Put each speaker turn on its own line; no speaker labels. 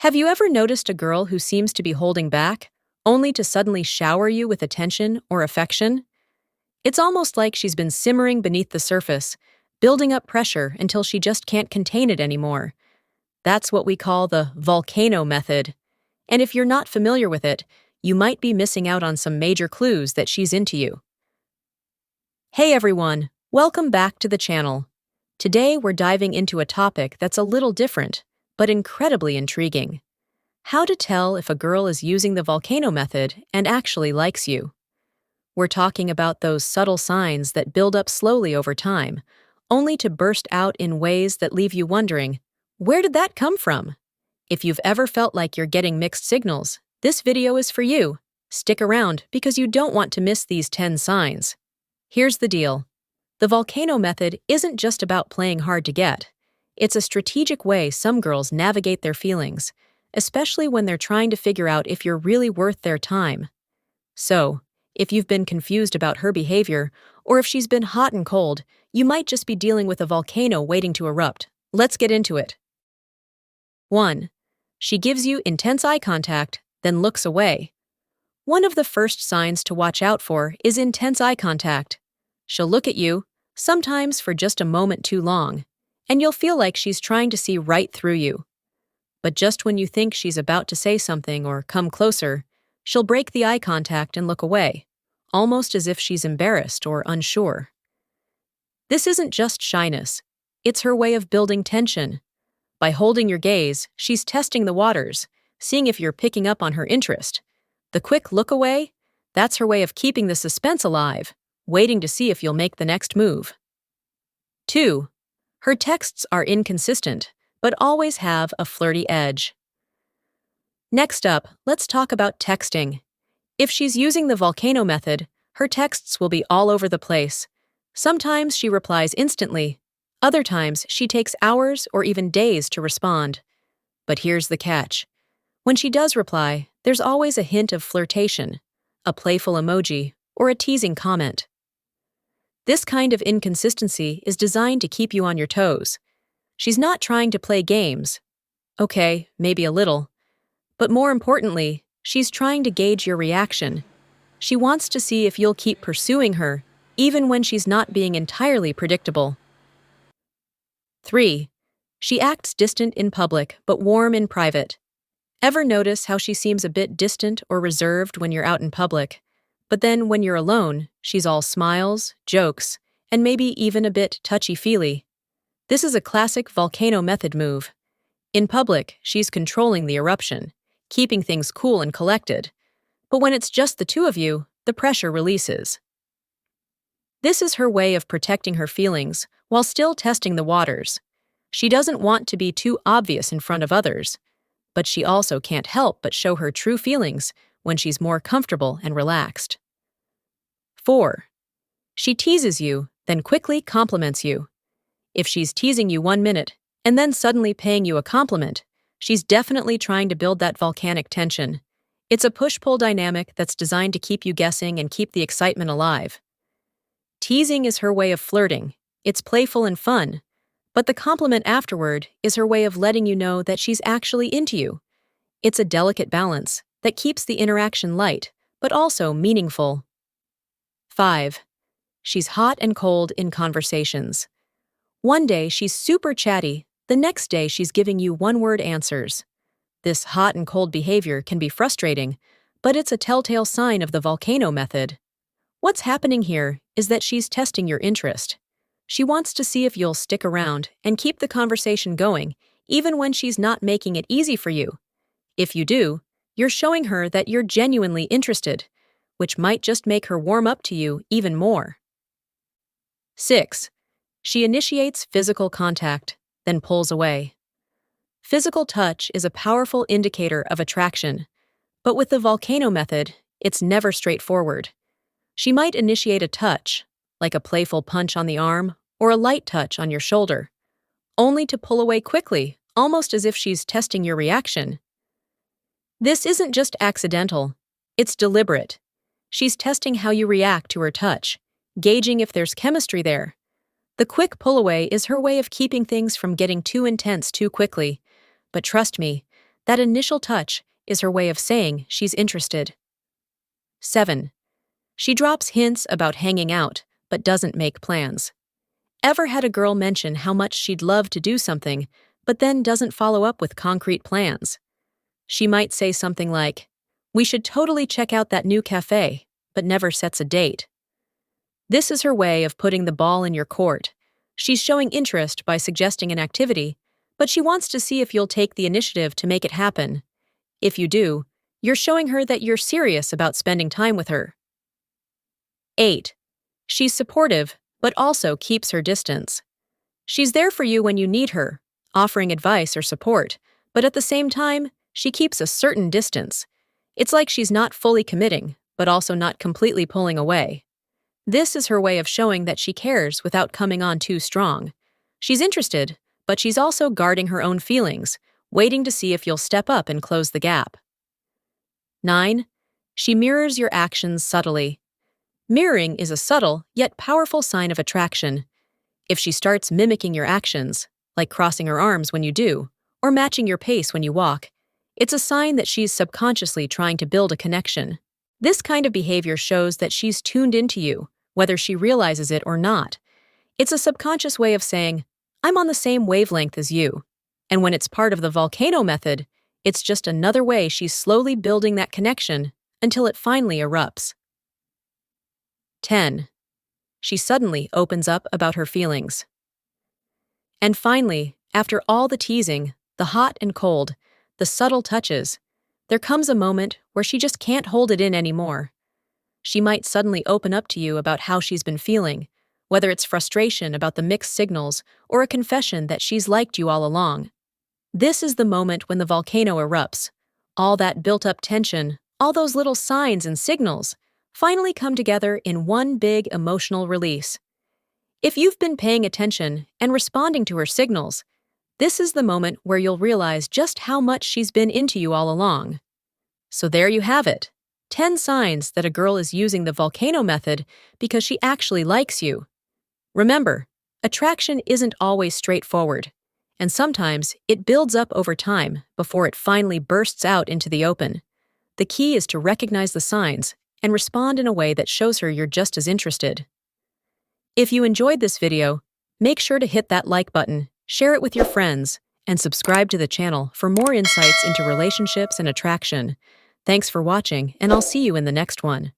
Have you ever noticed a girl who seems to be holding back, only to suddenly shower you with attention or affection? It's almost like she's been simmering beneath the surface, building up pressure until she just can't contain it anymore. That's what we call the volcano method. And if you're not familiar with it, you might be missing out on some major clues that she's into you. Hey everyone, welcome back to the channel. Today we're diving into a topic that's a little different, but incredibly intriguing. How to tell if a girl is using the volcano method and actually likes you. We're talking about those subtle signs that build up slowly over time, only to burst out in ways that leave you wondering, where did that come from? If you've ever felt like you're getting mixed signals, this video is for you. Stick around because you don't want to miss these 10 signs. Here's the deal. The volcano method isn't just about playing hard to get. It's a strategic way some girls navigate their feelings, especially when they're trying to figure out if you're really worth their time. So, if you've been confused about her behavior, or if she's been hot and cold, you might just be dealing with a volcano waiting to erupt. Let's get into it. 1. She gives you intense eye contact, then looks away. One of the first signs to watch out for is intense eye contact. She'll look at you, sometimes for just a moment too long, and you'll feel like she's trying to see right through you. But just when you think she's about to say something or come closer, she'll break the eye contact and look away, almost as if she's embarrassed or unsure. This isn't just shyness, it's her way of building tension. By holding your gaze, she's testing the waters, seeing if you're picking up on her interest. The quick look away, that's her way of keeping the suspense alive, waiting to see if you'll make the next move. 2. Her texts are inconsistent, but always have a flirty edge. Next up, let's talk about texting. If she's using the volcano method, her texts will be all over the place. Sometimes she replies instantly. Other times, she takes hours or even days to respond. But here's the catch. When she does reply, there's always a hint of flirtation, a playful emoji, or a teasing comment. This kind of inconsistency is designed to keep you on your toes. She's not trying to play games. Okay, maybe a little. But more importantly, she's trying to gauge your reaction. She wants to see if you'll keep pursuing her, even when she's not being entirely predictable. 3. She acts distant in public, but warm in private. Ever notice how she seems a bit distant or reserved when you're out in public? But then when you're alone, she's all smiles, jokes, and maybe even a bit touchy-feely. This is a classic volcano method move. In public, she's controlling the eruption, keeping things cool and collected. But when it's just the two of you, the pressure releases. This is her way of protecting her feelings while still testing the waters. She doesn't want to be too obvious in front of others, but she also can't help but show her true feelings when she's more comfortable and relaxed. 4. She teases you, then quickly compliments you. If she's teasing you 1 minute and then suddenly paying you a compliment, she's definitely trying to build that volcanic tension. It's a push-pull dynamic that's designed to keep you guessing and keep the excitement alive. Teasing is her way of flirting. It's playful and fun. But the compliment afterward is her way of letting you know that she's actually into you. It's a delicate balance that keeps the interaction light, but also meaningful. 5. She's hot and cold in conversations. One day she's super chatty, the next day she's giving you one-word answers. This hot and cold behavior can be frustrating, but it's a telltale sign of the volcano method. What's happening here is that she's testing your interest. She wants to see if you'll stick around and keep the conversation going, even when she's not making it easy for you. If you do, you're showing her that you're genuinely interested, which might just make her warm up to you even more. 6. She initiates physical contact, then pulls away. Physical touch is a powerful indicator of attraction, but with the volcano method, it's never straightforward. She might initiate a touch, like a playful punch on the arm or a light touch on your shoulder, only to pull away quickly, almost as if she's testing your reaction. This isn't just accidental, it's deliberate. She's testing how you react to her touch, gauging if there's chemistry there. The quick pull away is her way of keeping things from getting too intense too quickly. But trust me, That initial touch is her way of saying she's interested. 7. She drops hints about hanging out, but doesn't make plans. Ever had a girl mention how much she'd love to do something, but then doesn't follow up with concrete plans? She might say something like, "We should totally check out that new cafe," but never sets a date. This is her way of putting the ball in your court. She's showing interest by suggesting an activity, but she wants to see if you'll take the initiative to make it happen. If you do, you're showing her that you're serious about spending time with her. 8. She's supportive, but also keeps her distance. She's there for you when you need her, offering advice or support, but at the same time, she keeps a certain distance. It's like she's not fully committing, but also not completely pulling away. This is her way of showing that she cares without coming on too strong. She's interested, but she's also guarding her own feelings, waiting to see if you'll step up and close the gap. 9. She mirrors your actions subtly. Mirroring is a subtle, yet powerful sign of attraction. If she starts mimicking your actions, like crossing her arms when you do, or matching your pace when you walk, it's a sign that she's subconsciously trying to build a connection. This kind of behavior shows that she's tuned into you, whether she realizes it or not. It's a subconscious way of saying, "I'm on the same wavelength as you." And when it's part of the volcano method, it's just another way she's slowly building that connection until it finally erupts. 10. She suddenly opens up about her feelings. And finally, after all the teasing, the hot and cold, the subtle touches, there comes a moment where she just can't hold it in anymore. She might suddenly open up to you about how she's been feeling, whether it's frustration about the mixed signals or a confession that she's liked you all along. This is the moment when the volcano erupts. All that built-up tension, all those little signs and signals, finally come together in one big emotional release. If you've been paying attention and responding to her signals, this is the moment where you'll realize just how much she's been into you all along. So there you have it. 10 signs that a girl is using the volcano method because she actually likes you. Remember, attraction isn't always straightforward, and sometimes it builds up over time before it finally bursts out into the open. The key is to recognize the signs and respond in a way that shows her you're just as interested. If you enjoyed this video, make sure to hit that like button, share it with your friends, and subscribe to the channel for more insights into relationships and attraction. Thanks for watching, and I'll see you in the next one.